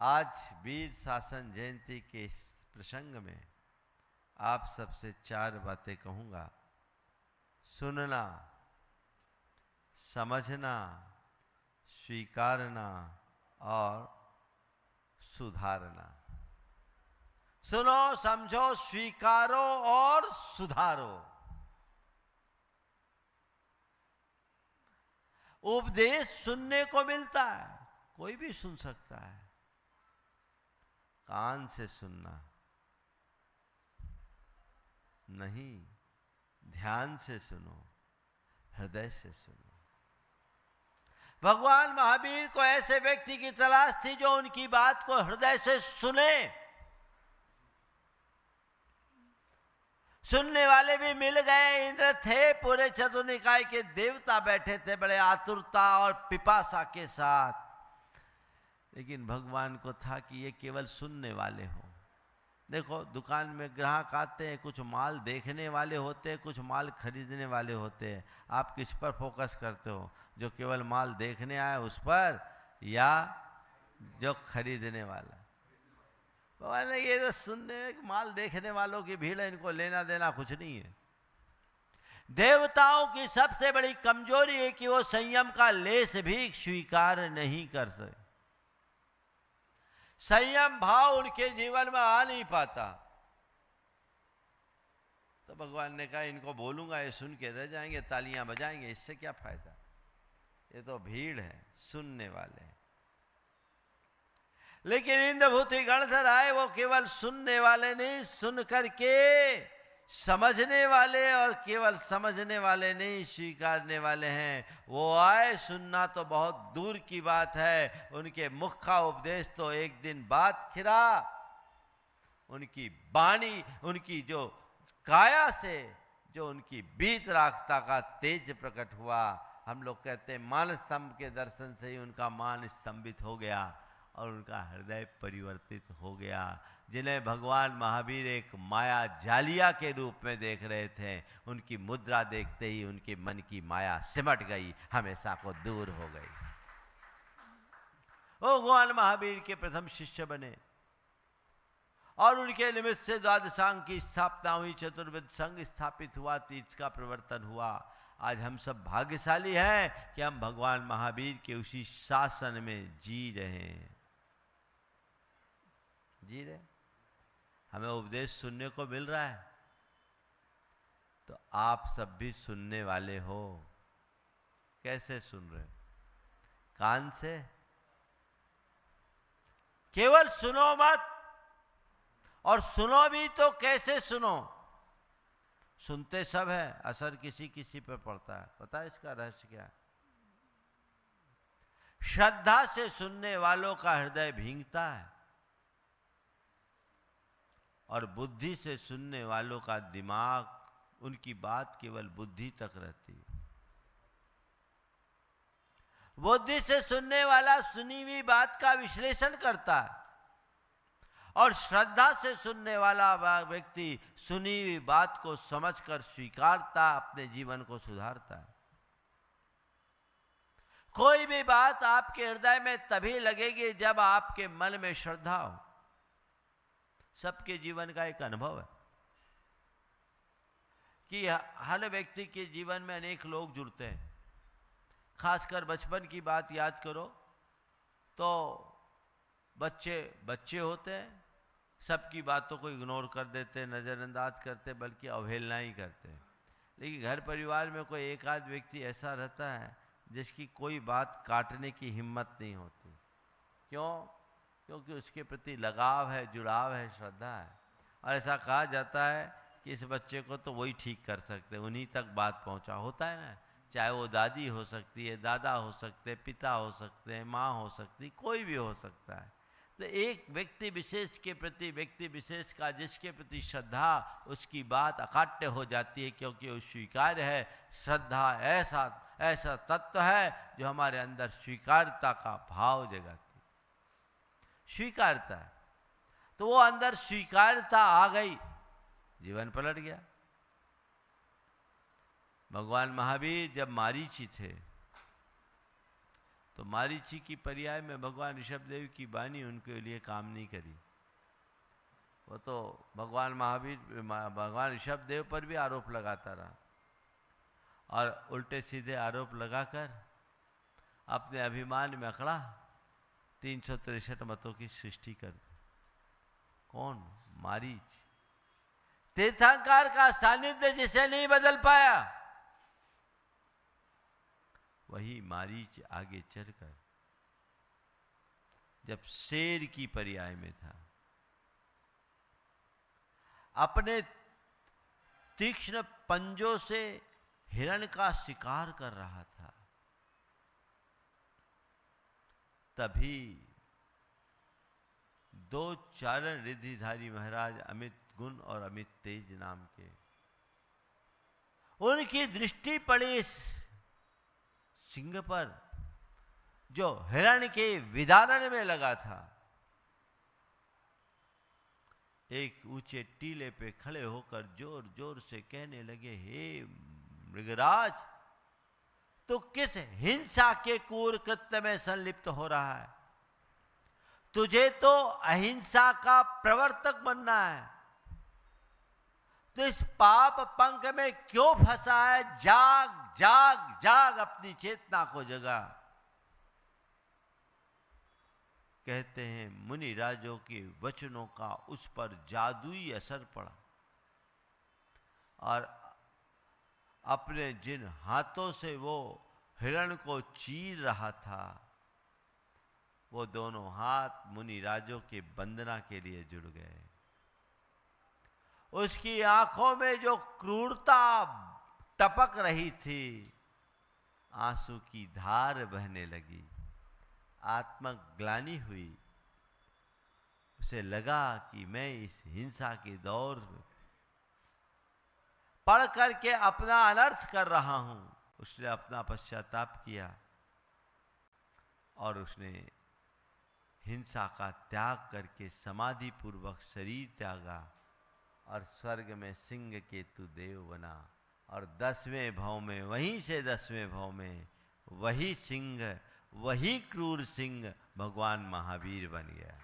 आज वीर शासन जयंती के इस प्रसंग में आप सबसे 4 बातें कहूँगा। सुनना, समझना, स्वीकारना और सुधारना। सुनो, समझो, स्वीकारो और सुधारो। उपदेश सुनने को मिलता है, कोई भी सुन सकता है। कान से सुनना नहीं, ध्यान से सुनो, हृदय से सुनो। भगवान महावीर को ऐसे व्यक्ति की तलाश थी जो उनकी बात को हृदय से सुने। सुनने वाले भी मिल गए। इंद्र थे, पूरे चतुर्निकाय के देवता बैठे थे बड़े आतुरता और पिपासा के साथ, लेकिन भगवान को था कि ये केवल सुनने वाले हो। देखो, दुकान में ग्राहक आते हैं, कुछ माल देखने वाले होते हैं, कुछ माल खरीदने वाले होते हैं। आप किस पर फोकस करते हो? जो केवल माल देखने आए उस पर, या जो खरीदने वाला? भगवान ने ये तो सुनने, माल देखने वालों की भीड़ है, इनको लेना देना कुछ नहीं है। देवताओं की सबसे बड़ी कमजोरी है कि वो संयम का लेस भी स्वीकार नहीं कर सकते। संयम भाव उनके जीवन में आ नहीं पाता। तो भगवान ने कहा, इनको बोलूंगा, ये सुन के रह जाएंगे, तालियां बजाएंगे, इससे क्या फायदा? ये तो भीड़ है, सुनने वाले हैं। लेकिन इंद्रभूति गणधर आए, वो केवल सुनने वाले नहीं, सुन करके समझने वाले, और केवल समझने वाले नहीं, स्वीकारने वाले हैं। वो आए, सुनना तो बहुत दूर की बात है, उनके मुख का उपदेश तो एक दिन बाद खिरा। उनकी वाणी, उनकी जो काया से जो उनकी वीतरागता का तेज प्रकट हुआ। हम लोग कहते हैं मान स्तंभ के दर्शन से ही उनका मान स्तंभित हो गया और उनका हृदय परिवर्तित हो गया। जिन्हें भगवान महावीर एक माया जालिया के रूप में देख रहे थे, उनकी मुद्रा देखते ही उनके मन की माया सिमट गई, हमेशा को दूर हो गई। वो भगवान महावीर के प्रथम शिष्य बने और उनके निमित्त से द्वादशांग की स्थापना हुई, चतुर्वेद संघ स्थापित हुआ, तीर्थ का प्रवर्तन हुआ। आज हम सब भाग्यशाली हैं कि हम भगवान महावीर के उसी शासन में जी रहे हैं। जी रहे, हमें उपदेश सुनने को मिल रहा है, तो आप सब भी सुनने वाले हो। कैसे सुन रहे हो? कान से? केवल सुनो मत, और सुनो भी तो कैसे सुनो? सुनते सब है, असर किसी किसी पर पड़ता है। पता है इसका रहस्य क्या है? श्रद्धा से सुनने वालों का हृदय भींगता है, और बुद्धि से सुनने वालों का दिमाग, उनकी बात केवल बुद्धि तक रहती है। बुद्धि से सुनने वाला सुनी हुई बात का विश्लेषण करता है, और श्रद्धा से सुनने वाला व्यक्ति सुनी हुई बात को समझकर स्वीकारता, अपने जीवन को सुधारता है। कोई भी बात आपके हृदय में तभी लगेगी जब आपके मन में श्रद्धा हो। सबके जीवन का एक अनुभव है कि हर व्यक्ति के जीवन में अनेक लोग जुड़ते हैं। खासकर बचपन की बात याद करो तो बच्चे होते हैं, सबकी बातों को इग्नोर कर देते, नज़रअंदाज करते, बल्कि अवहेलना ही करते हैं। लेकिन घर परिवार में कोई एक आध व्यक्ति ऐसा रहता है जिसकी कोई बात काटने की हिम्मत नहीं होती। क्यों? क्योंकि उसके प्रति लगाव है, जुड़ाव है, श्रद्धा है। और ऐसा कहा जाता है कि इस बच्चे को तो वही ठीक कर सकते, उन्हीं तक बात पहुंचा होता है ना। चाहे वो दादी हो सकती है, दादा हो सकते हैं, पिता हो सकते हैं, माँ हो सकती है, कोई भी हो सकता है। तो एक व्यक्ति विशेष के प्रति, व्यक्ति विशेष का जिसके प्रति श्रद्धा, उसकी बात अकाट्य हो जाती है, क्योंकि वो स्वीकार्य है। श्रद्धा ऐसा तत्व है जो हमारे अंदर स्वीकार्यता का भाव जगाती है। स्वीकारता है, तो वो अंदर स्वीकारता आ गई, जीवन पलट गया। भगवान महावीर जब मारीची थे तो मारीची की पर्याय में भगवान ऋषभदेव की वाणी उनके लिए काम नहीं करी। वो तो भगवान महावीर भगवान ऋषभदेव पर भी आरोप लगाता रहा और उल्टे सीधे आरोप लगाकर अपने अभिमान में अकड़ा 363 मतों की सृष्टि कर दी। कौन? मारीच। तीर्थंकर का सानिध्य जिसे नहीं बदल पाया, वही मारीच आगे चलकर जब शेर की पर्याय में था, अपने तीक्ष्ण पंजों से हिरण का शिकार कर रहा था, तभी दो चारण रिद्धिधारी महाराज अमित गुण और अमित तेज नाम के, उनकी दृष्टि पड़ी सिंह पर जो हिरण के विदारण में लगा था। एक ऊंचे टीले पे खड़े होकर जोर जोर से कहने लगे, हे मृगराज, तो किस हिंसा के क्रूर कृत्य में संलिप्त हो रहा है? तुझे तो अहिंसा का प्रवर्तक बनना है, तो इस पाप पंख में क्यों फंसा है? जाग जाग जाग, अपनी चेतना को जगा। कहते हैं मुनि राजों के वचनों का उस पर जादुई असर पड़ा और अपने जिन हाथों से वो हिरण को चीर रहा था, वो दोनों हाथ मुनि राजों के वंदना के लिए जुड़ गए। उसकी आंखों में जो क्रूरता टपक रही थी, आंसू की धार बहने लगी, आत्मग्लानि हुई। उसे लगा कि मैं इस हिंसा के दौर में पढ़ करके अपना अनर्थ कर रहा हूं। उसने अपना पश्चाताप किया और उसने हिंसा का त्याग करके समाधि पूर्वक शरीर त्यागा और स्वर्ग में सिंह केतु देव बना। और 10वें भाव में, वहीं से 10वें भाव में वही सिंह, वही क्रूर सिंह भगवान महावीर बन गया।